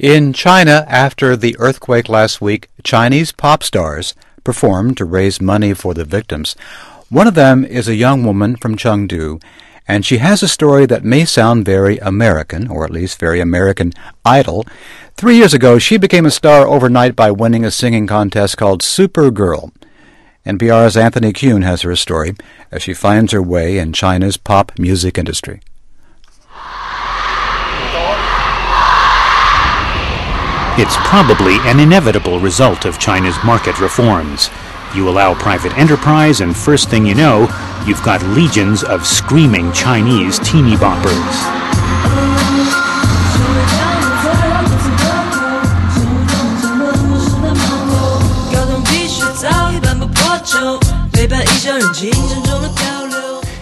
In China, after the earthquake last week, Chinese pop stars performed to raise money for the victims. One of them is a young woman from Chengdu, and she has a story that may sound very American, or at least very American Idol. 3 years ago, she became a star overnight by winning a singing contest called Supergirl. NPR's Anthony Kuhn has her story as she finds her way in China's pop music industry. It's probably an inevitable result of China's market reforms. You allow private enterprise, and first thing you know, you've got legions of screaming Chinese teeny boppers.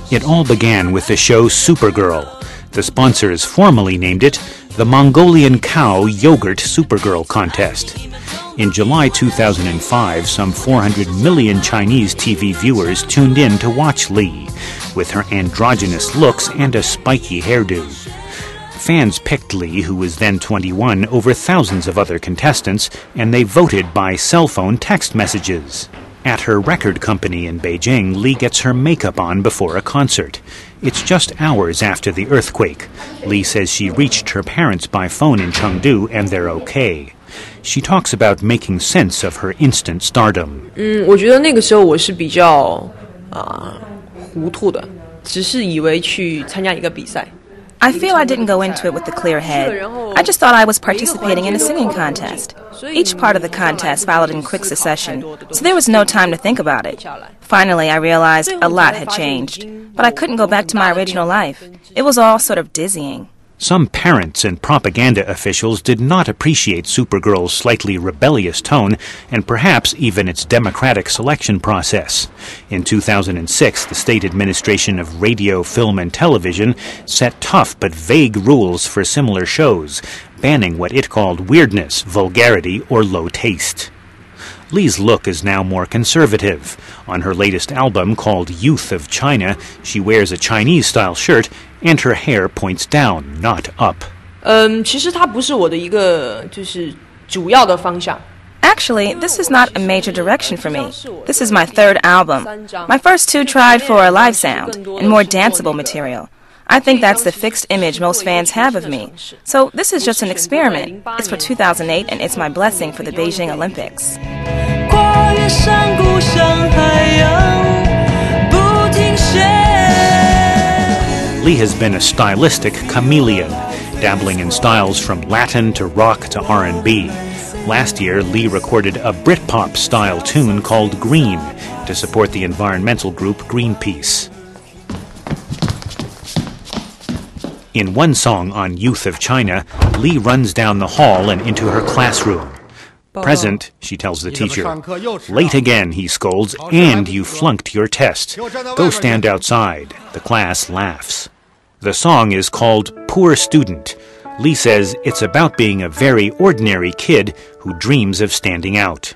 It all began with the show Supergirl. The sponsors formally named it the Mongolian Cow Yogurt Supergirl Contest. In July 2005, some 400 million Chinese TV viewers tuned in to watch Li, with her androgynous looks and a spiky hairdo. Fans picked Li, who was then 21, over thousands of other contestants, and they voted by cell phone text messages. At her record company in Beijing, Li gets her makeup on before a concert. It's just hours after the earthquake. Li says she reached her parents by phone in Chengdu and they're okay. She talks about making sense of her instant stardom. 我觉得那个时候我是比较糊涂的，只是以为去参加一个比赛。 I feel I didn't go into it with a clear head. I just thought I was participating in a singing contest. Each part of the contest followed in quick succession, so there was no time to think about it. Finally, I realized a lot had changed, but I couldn't go back to my original life. It was all sort of dizzying. Some parents and propaganda officials did not appreciate Supergirl's slightly rebellious tone and perhaps even its democratic selection process. In 2006, the State Administration of Radio, Film and Television set tough but vague rules for similar shows, banning what it called weirdness, vulgarity, or low taste. Li's look is now more conservative. On her latest album, called Youth of China, she wears a Chinese-style shirt and her hair points down, not up. 其实它不是我的一个就是主要的方向。 Actually, this is not a major direction for me. This is my third album. My first two tried for a live sound and more danceable material. I think that's the fixed image most fans have of me. So this is just an experiment. It's for 2008 and it's my blessing for the Beijing Olympics. Li has been a stylistic chameleon, dabbling in styles from Latin to rock to R&B. Last year, Li recorded a Britpop-style tune called Green to support the environmental group Greenpeace. In one song on Youth of China, Li runs down the hall and into her classroom. Present, she tells the teacher. Late again, he scolds, and you flunked your test. Go stand outside. The class laughs. The song is called Poor Student. Li says it's about being a very ordinary kid who dreams of standing out.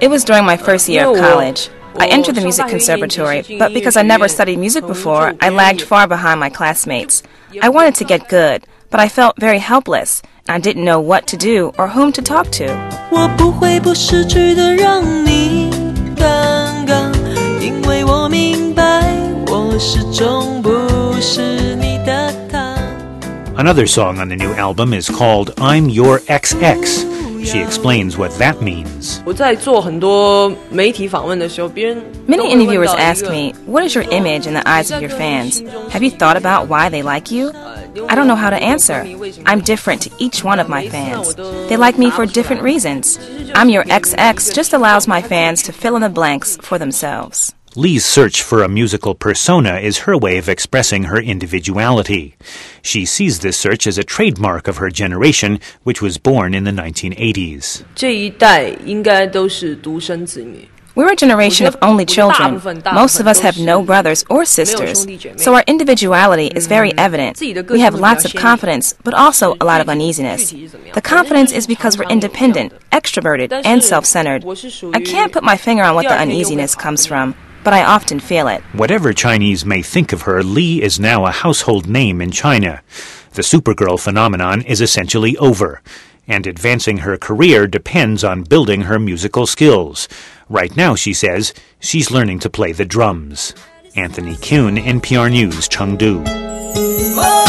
It was during my first year of college. I entered the music conservatory, but because I never studied music before, I lagged far behind my classmates. I wanted to get good, but I felt very helpless, and I didn't know what to do or whom to talk to. Another song on the new album is called I'm Your XX. She explains what that means. Many interviewers ask me, what is your image in the eyes of your fans? Have you thought about why they like you? I don't know how to answer. I'm different to each one of my fans. They like me for different reasons. I'm Your XX just allows my fans to fill in the blanks for themselves. Li's search for a musical persona is her way of expressing her individuality. She sees this search as a trademark of her generation, which was born in the 1980s. We're a generation of only children. Most of us have no brothers or sisters, so our individuality is very evident. We have lots of confidence, but also a lot of uneasiness. The confidence is because we're independent, extroverted, and self-centered. I can't put my finger on what the uneasiness comes from. but I often feel it. Whatever Chinese may think of her, Li is now a household name in China. The Supergirl phenomenon is essentially over, and advancing her career depends on building her musical skills. Right now, she says, she's learning to play the drums. Anthony Kuhn, NPR News, Chengdu. Whoa.